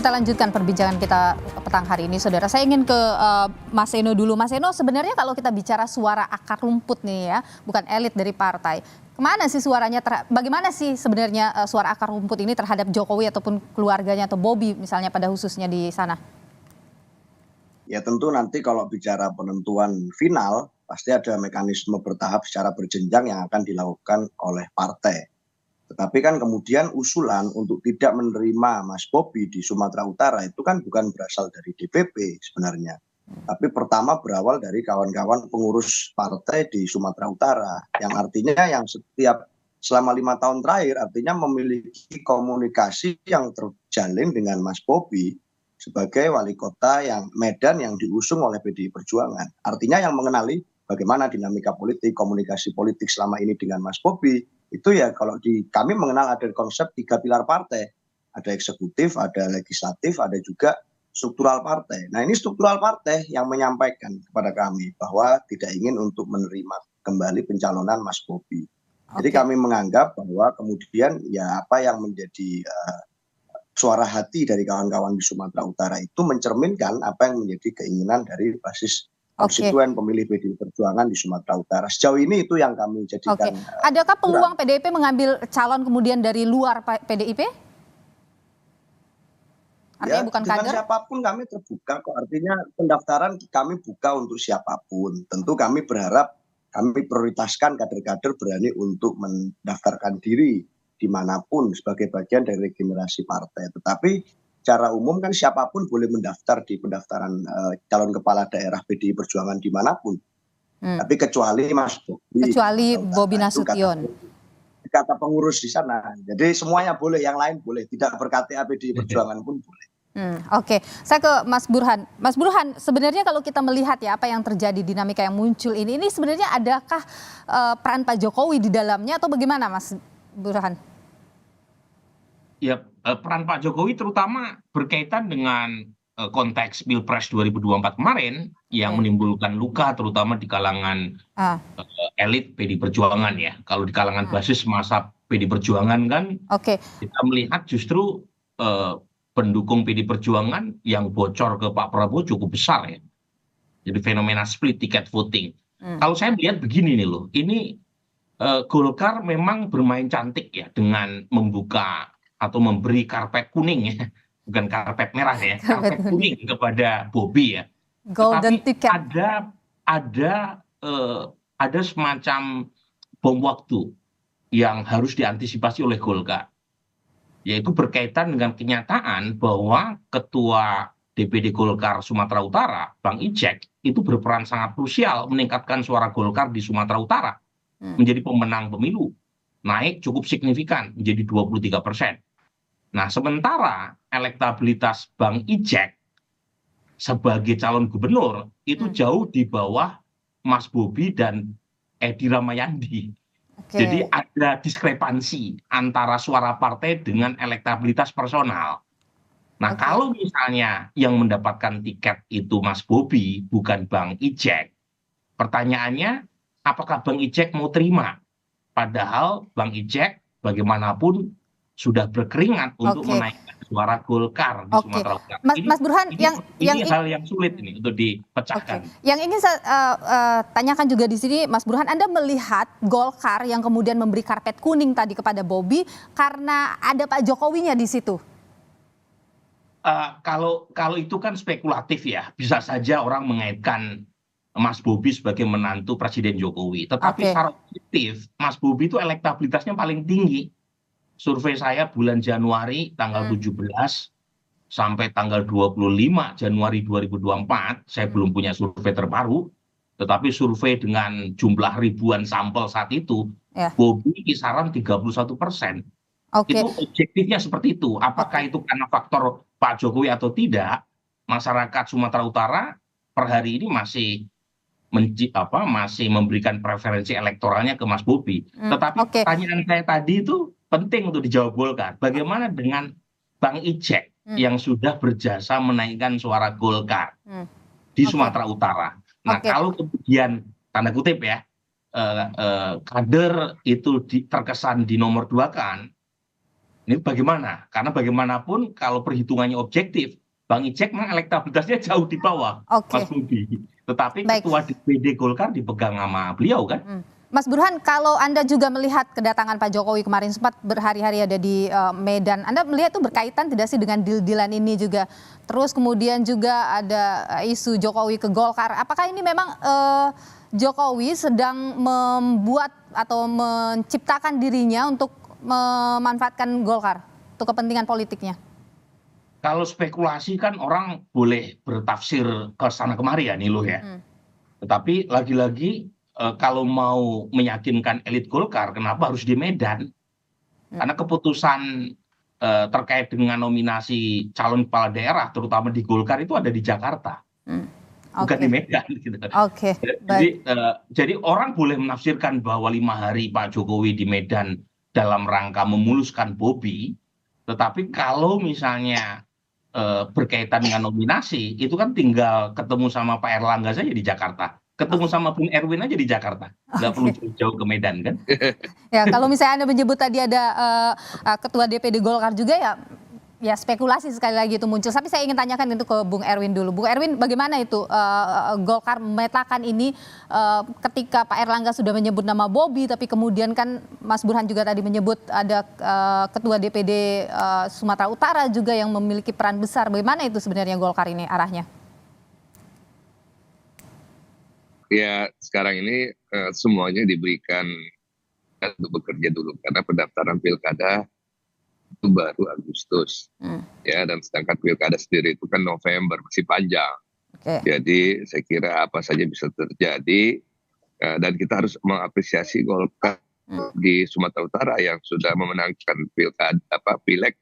Kita lanjutkan perbincangan kita petang hari ini, saudara. Saya ingin ke Mas Eno dulu. Mas Eno, sebenarnya kalau kita bicara suara akar rumput nih ya, bukan elit dari partai. Kemana sih suaranya, bagaimana sih sebenarnya suara akar rumput ini terhadap Jokowi ataupun keluarganya atau Bobi misalnya pada khususnya di sana? Ya tentu nanti kalau bicara penentuan final, pasti ada mekanisme bertahap secara berjenjang yang akan dilakukan oleh partai. Tetapi kan kemudian usulan untuk tidak menerima Mas Bobi di Sumatera Utara itu kan bukan berasal dari DPP sebenarnya. Tapi pertama berawal dari kawan-kawan pengurus partai di Sumatera Utara. Yang artinya yang setiap selama 5 tahun terakhir artinya memiliki komunikasi yang terjalin dengan Mas Bobi sebagai wali kota yang Medan yang diusung oleh PDI Perjuangan. Artinya yang mengenali bagaimana dinamika politik, komunikasi politik selama ini dengan Mas Bobi. Itu ya kalau di kami mengenal ada konsep 3 pilar partai. Ada eksekutif, ada legislatif, ada juga struktural partai. Nah ini struktural partai yang menyampaikan kepada kami bahwa tidak ingin untuk menerima kembali pencalonan Mas Bobi. Jadi kami menganggap bahwa kemudian ya apa yang menjadi suara hati dari kawan-kawan di Sumatera Utara itu mencerminkan apa yang menjadi keinginan dari basis konstituen pemilih PDI Perjuangan di Sumatera Utara. Sejauh ini itu yang kami jadikan. Adakah peluang PDIP mengambil calon kemudian dari luar PDIP? Artinya Ya, bukan dengan kader? siapapun kami terbuka kok. Artinya pendaftaran kami buka untuk siapapun. Tentu kami berharap kami prioritaskan kader-kader berani untuk mendaftarkan diri dimanapun sebagai bagian dari regenerasi partai. Tetapi secara umum kan siapapun boleh mendaftar di pendaftaran calon kepala daerah PDI Perjuangan dimanapun. Tapi kecuali Mas Bobi. Kecuali Bobi Nasution. Kata pengurus di sana. Jadi semuanya boleh, yang lain boleh. Tidak ber-KTA PDI Perjuangan pun boleh. Oke, saya ke Mas Burhan. Mas Burhan, sebenarnya kalau kita melihat ya apa yang terjadi, dinamika yang muncul ini sebenarnya adakah peran Pak Jokowi di dalamnya atau bagaimana Mas Burhan? Ya, peran Pak Jokowi terutama berkaitan dengan konteks Pilpres 2024 kemarin yang menimbulkan luka terutama di kalangan elit PDI Perjuangan ya. Kalau di kalangan basis masa PDI Perjuangan kan kita melihat justru pendukung PDI Perjuangan yang bocor ke Pak Prabowo cukup besar ya. Jadi fenomena split ticket voting. Kalau saya melihat begini nih loh, ini Golkar memang bermain cantik ya dengan membuka atau memberi karpet kuning ya, bukan karpet merah ya, karpet kuning kepada Bobi ya. Golden Tetapi ticket. ada semacam bom waktu yang harus diantisipasi oleh Golkar, yaitu berkaitan dengan kenyataan bahwa Ketua DPD Golkar Sumatera Utara, Bang Ijek, itu berperan sangat krusial meningkatkan suara Golkar di Sumatera Utara menjadi pemenang pemilu, naik cukup signifikan menjadi 23%. Nah, sementara elektabilitas Bang Ijek sebagai calon gubernur itu jauh di bawah Mas Bobi dan Edi Ramayandi. Jadi ada diskrepansi antara suara partai dengan elektabilitas personal. Nah, kalau misalnya yang mendapatkan tiket itu Mas Bobi, bukan Bang Ijek, pertanyaannya apakah Bang Ijek mau terima? Padahal Bang Ijek bagaimanapun sudah berkeringat untuk menaikkan suara Golkar di Sumatera Utara. Mas Burhan, ini hal yang sulit ini untuk dipecahkan. Yang ingin saya tanyakan juga di sini, Mas Burhan, Anda melihat Golkar yang kemudian memberi karpet kuning tadi kepada Bobi karena ada Pak Jokowinya di situ? Kalau itu kan spekulatif ya, bisa saja orang mengaitkan Mas Bobi sebagai menantu Presiden Jokowi. Tetapi secara objektif, Mas Bobi itu elektabilitasnya paling tinggi. Survei saya bulan Januari tanggal 17 sampai tanggal 25 Januari 2024, saya belum punya survei terbaru, tetapi survei dengan jumlah ribuan sampel saat itu, Bobi kisaran 31%. Itu objektifnya seperti itu. Apakah itu karena faktor Pak Jokowi atau tidak, masyarakat Sumatera Utara per hari ini masih memberikan preferensi elektoralnya ke Mas Bobi. Tetapi pertanyaan saya tadi itu penting untuk dijawab Golkar. Bagaimana dengan Bang Ijek yang sudah berjasa menaikkan suara Golkar di Sumatera Utara? Nah, kalau kemudian tanda kutip ya, kader itu terkesan dinomor 2-kan, Ini bagaimana? Karena bagaimanapun kalau perhitungannya objektif, Bang Ijek memang elektabilitasnya jauh di bawah Mas Oke, Bobi. Tetapi baik. ketua DPD Golkar dipegang sama beliau kan? Mas Burhan, kalau Anda juga melihat kedatangan Pak Jokowi kemarin sempat berhari-hari ada di Medan, Anda melihat itu berkaitan tidak sih dengan deal-dealan ini juga? Terus kemudian juga ada isu Jokowi ke Golkar. Apakah ini memang Jokowi sedang membuat atau menciptakan dirinya untuk memanfaatkan Golkar untuk kepentingan politiknya? Kalau spekulasi kan orang boleh bertafsir ke sana kemari ya Nilo ya. Tetapi lagi-lagi kalau mau meyakinkan elit Golkar, kenapa harus di Medan? Karena keputusan terkait dengan nominasi calon kepala daerah, terutama di Golkar itu ada di Jakarta, bukan di Oke, Medan. Gitu. oke, baik. Jadi orang boleh menafsirkan bahwa 5 hari Pak Jokowi di Medan dalam rangka memuluskan Bobi, tetapi kalau misalnya berkaitan dengan nominasi, itu kan tinggal ketemu sama Pak Erlangga saja di Jakarta. Ketemu sama Bung Erwin aja di Jakarta. Nggak perlu jauh-jauh ke Medan kan? Ya, kalau misalnya Anda menyebut tadi ada ketua DPD Golkar juga ya spekulasi sekali lagi itu muncul. Tapi saya ingin tanyakan itu ke Bung Erwin dulu. Bung Erwin, bagaimana itu Golkar memetakan ini ketika Pak Erlangga sudah menyebut nama Bobi, tapi kemudian kan Mas Burhan juga tadi menyebut ada ketua DPD Sumatera Utara juga yang memiliki peran besar. Bagaimana itu sebenarnya Golkar ini arahnya? Ya sekarang ini semuanya diberikan untuk bekerja dulu karena pendaftaran pilkada itu baru Agustus ya, dan sedangkan pilkada sendiri itu kan November, masih panjang. Jadi saya kira apa saja bisa terjadi dan kita harus mengapresiasi Golkar di Sumatera Utara yang sudah memenangkan pilkada pileg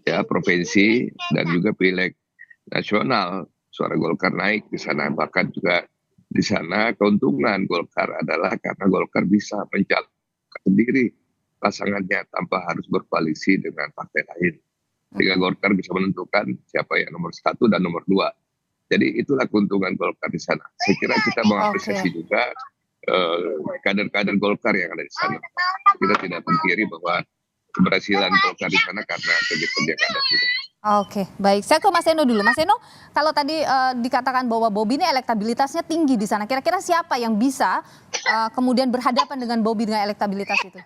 ya provinsi dan juga pileg nasional. Suara Golkar naik di sana, bahkan juga di sana keuntungan Golkar adalah karena Golkar bisa mencalonkan sendiri pasangannya tanpa harus berkoalisi dengan partai lain. Sehingga Golkar bisa menentukan siapa yang nomor 1 dan nomor 2. Jadi itulah keuntungan Golkar di sana. Saya kira kita mengapresiasi juga kader-kader Golkar yang ada di sana. Kita tidak pungkiri bahwa keberhasilan Golkar di sana karena kerja-kerja kader juga. Oke, baik. Saya ke Mas Eno dulu. Mas Eno, kalau tadi dikatakan bahwa Bobi ini elektabilitasnya tinggi di sana, kira-kira siapa yang bisa kemudian berhadapan dengan Bobi dengan elektabilitas itu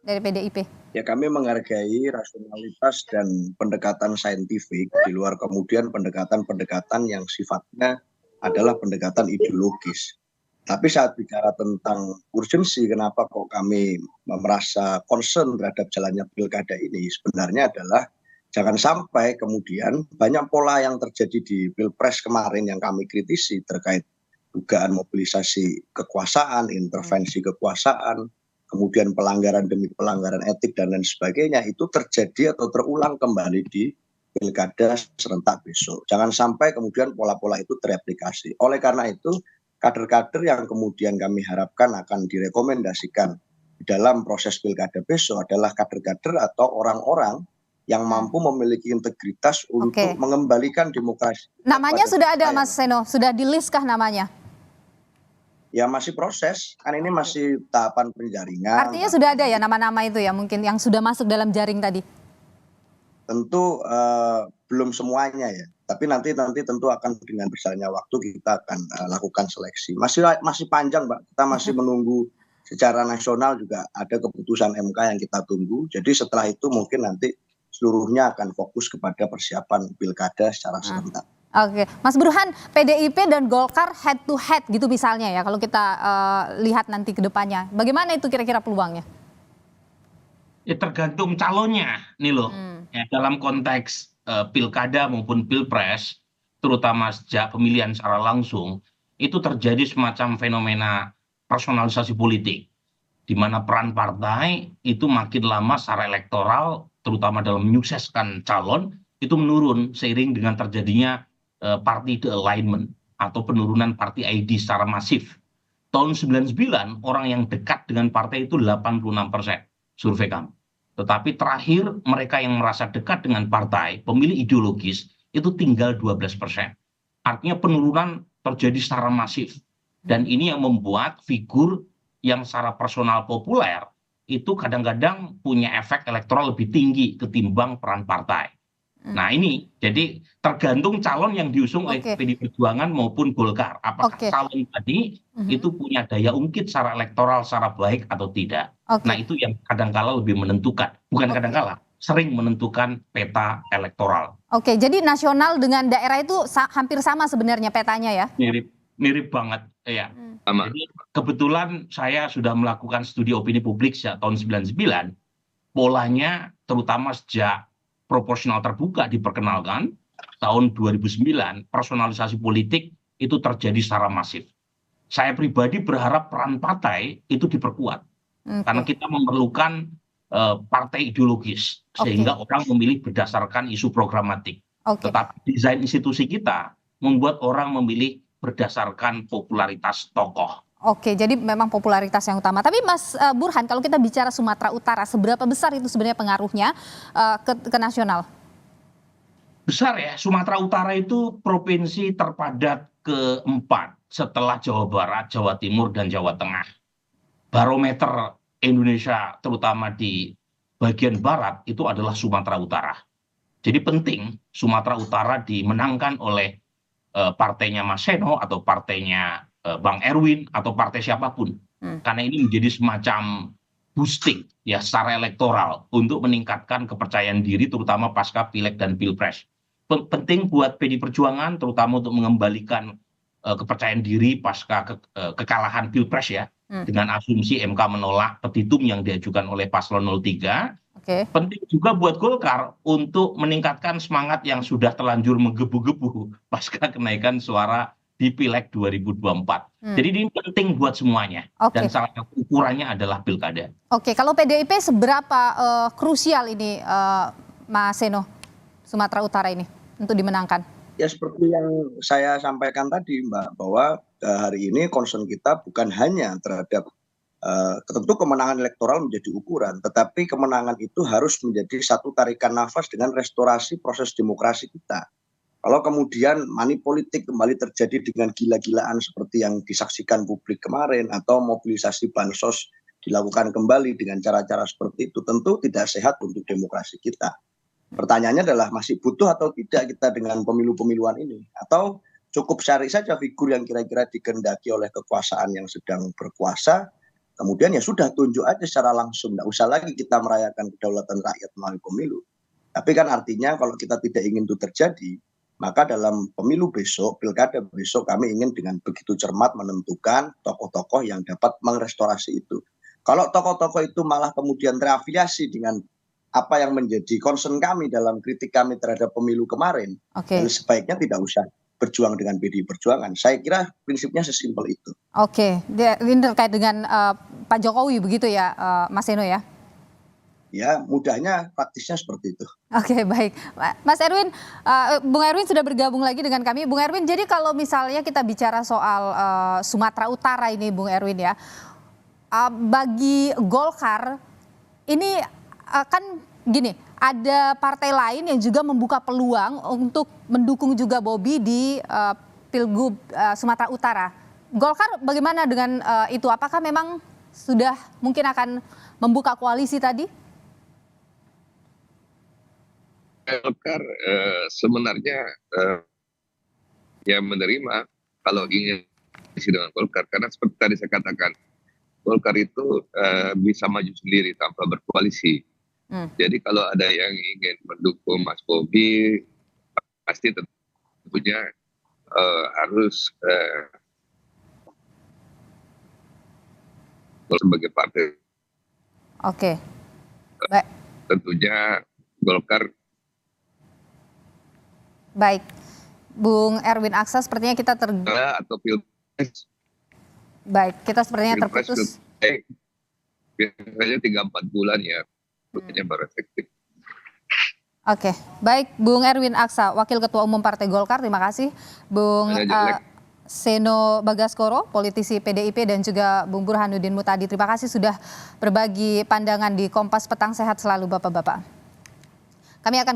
dari PDIP? Ya, kami menghargai rasionalitas dan pendekatan saintifik di luar kemudian pendekatan-pendekatan yang sifatnya adalah pendekatan ideologis. Tapi saat bicara tentang urgensi, kenapa kok kami merasa concern terhadap jalannya pilkada ini, sebenarnya adalah jangan sampai kemudian banyak pola yang terjadi di Pilpres kemarin yang kami kritisi terkait dugaan mobilisasi kekuasaan, intervensi kekuasaan, kemudian pelanggaran demi pelanggaran etik dan lain sebagainya, itu terjadi atau terulang kembali di pilkada serentak besok. Jangan sampai kemudian pola-pola itu tereplikasi. Oleh karena itu, kader-kader yang kemudian kami harapkan akan direkomendasikan dalam proses pilkada besok adalah kader-kader atau orang-orang yang mampu memiliki integritas untuk mengembalikan demokrasi. Namanya sudah ada, Mas Seno? Sudah di-list-kah namanya? Ya masih proses, kan ini masih tahapan penjaringan. Artinya sudah ada ya nama-nama itu ya mungkin yang sudah masuk dalam jaring tadi? Tentu belum semuanya ya, tapi nanti tentu akan dengan berjalannya waktu kita akan lakukan seleksi. Masih panjang, Mbak. Kita masih menunggu secara nasional juga ada keputusan MK yang kita tunggu. Jadi setelah itu mungkin nanti seluruhnya akan fokus kepada persiapan pilkada secara serentak. Oke, Mas Burhan, PDIP dan Golkar head to head gitu misalnya ya, kalau kita lihat nanti ke depannya, bagaimana itu kira-kira peluangnya? Ya tergantung calonnya nih loh. Ya, dalam konteks pilkada maupun pilpres, terutama sejak pemilihan secara langsung, itu terjadi semacam fenomena personalisasi politik, di mana peran partai itu makin lama secara elektoral, terutama dalam menyukseskan calon, itu menurun seiring dengan terjadinya party alignment atau penurunan party ID secara masif. Tahun 99 orang yang dekat dengan partai itu 86% survei kami. Tetapi terakhir mereka yang merasa dekat dengan partai, pemilih ideologis, itu tinggal 12%. Artinya penurunan terjadi secara masif. Dan ini yang membuat figur yang secara personal populer itu kadang-kadang punya efek elektoral lebih tinggi ketimbang peran partai. Nah ini jadi tergantung calon yang diusung oleh Oke. PDI Perjuangan maupun Golkar. Apakah Oke. calon tadi itu punya daya ungkit secara elektoral secara baik atau tidak. Oke. Nah itu yang kadang-kala lebih menentukan, bukan Oke. kadang-kala, sering menentukan peta elektoral. Oke, jadi nasional dengan daerah itu hampir sama sebenarnya petanya ya? Mirip banget, ya. Sama. Jadi kebetulan saya sudah melakukan studi opini publik sejak tahun 99, polanya terutama sejak proporsional terbuka diperkenalkan tahun 2009, personalisasi politik itu terjadi secara masif. Saya pribadi berharap peran partai itu diperkuat karena Oke. kita memerlukan partai ideologis sehingga orang memilih berdasarkan isu programatik. Oke. Tetapi desain institusi kita membuat orang memilih berdasarkan popularitas tokoh. Oke, jadi memang popularitas yang utama. Tapi Mas Burhan, kalau kita bicara Sumatera Utara, seberapa besar itu sebenarnya pengaruhnya ke nasional? Besar ya, Sumatera Utara itu provinsi terpadat keempat setelah Jawa Barat, Jawa Timur, dan Jawa Tengah. Barometer Indonesia terutama di bagian barat itu adalah Sumatera Utara. Jadi penting Sumatera Utara dimenangkan oleh partainya Mas Seno atau partainya Bang Erwin atau partai siapapun. Karena ini menjadi semacam boosting ya secara elektoral untuk meningkatkan kepercayaan diri terutama pasca Pileg dan Pilpres. Penting buat PDI Perjuangan terutama untuk mengembalikan kepercayaan diri pasca kekalahan Pilpres ya. Dengan asumsi MK menolak petitum yang diajukan oleh Paslon 03. Oke. Penting juga buat Golkar untuk meningkatkan semangat yang sudah terlanjur menggebu-gebu pasca kenaikan suara di Pileg 2024. Jadi ini penting buat semuanya. Oke. Dan salah satu ukurannya adalah pilkada. Oke, kalau PDIP seberapa krusial ini Mas Seno, Sumatera Utara ini untuk dimenangkan? Ya seperti yang saya sampaikan tadi Mbak, bahwa hari ini concern kita bukan hanya terhadap tentu kemenangan elektoral menjadi ukuran, tetapi kemenangan itu harus menjadi satu tarikan nafas dengan restorasi proses demokrasi kita. Kalau kemudian money politik kembali terjadi dengan gila-gilaan seperti yang disaksikan publik kemarin, atau mobilisasi bansos dilakukan kembali dengan cara-cara seperti itu, tentu tidak sehat untuk demokrasi kita. Pertanyaannya adalah masih butuh atau tidak kita dengan pemilu-pemiluan ini, atau cukup cari saja figur yang kira-kira dikehendaki oleh kekuasaan yang sedang berkuasa, kemudian ya sudah tunjuk aja secara langsung, tidak usah lagi kita merayakan kedaulatan rakyat melalui pemilu. Tapi kan artinya kalau kita tidak ingin itu terjadi, maka dalam pemilu besok, pilkada besok, kami ingin dengan begitu cermat menentukan tokoh-tokoh yang dapat merestorasi itu. Kalau tokoh-tokoh itu malah kemudian terafiliasi dengan apa yang menjadi concern kami dalam kritik kami terhadap pemilu kemarin, dan sebaiknya tidak usah berjuang dengan PDI Perjuangan. Saya kira prinsipnya sesimpel itu. Oke, ini terkait dengan Pak Jokowi begitu ya, Mas Seno ya? Ya, mudahnya praktisnya seperti itu. Oke, baik. Mas Erwin, Bung Erwin sudah bergabung lagi dengan kami. Bung Erwin, jadi kalau misalnya kita bicara soal Sumatera Utara ini, Bung Erwin ya, bagi Golkar ini kan gini, ada partai lain yang juga membuka peluang untuk mendukung juga Bobi di Pilgub Sumatera Utara. Golkar bagaimana dengan itu? Apakah memang sudah mungkin akan membuka koalisi tadi? Golkar sebenarnya ya menerima kalau ingin isi dengan Golkar, karena seperti tadi saya katakan, Golkar itu bisa maju sendiri tanpa berkoalisi. Jadi kalau ada yang ingin mendukung Mas Bobi, pasti tentunya harus sebagai partai. Oke. Baik. Tentunya Golkar. Baik, Bung Erwin Aksa, sepertinya kita atau Pilpres. Baik, kita sepertinya terputus. Biasanya 3-4 bulan ya, makanya baru efektif. Oke, baik Bung Erwin Aksa, Wakil Ketua Umum Partai Golkar, terima kasih. Bung Seno Bagaskoro, politisi PDIP, dan juga Bung Burhanuddin Mutadi, terima kasih sudah berbagi pandangan di Kompas Petang. Sehat selalu Bapak-Bapak. Kami akan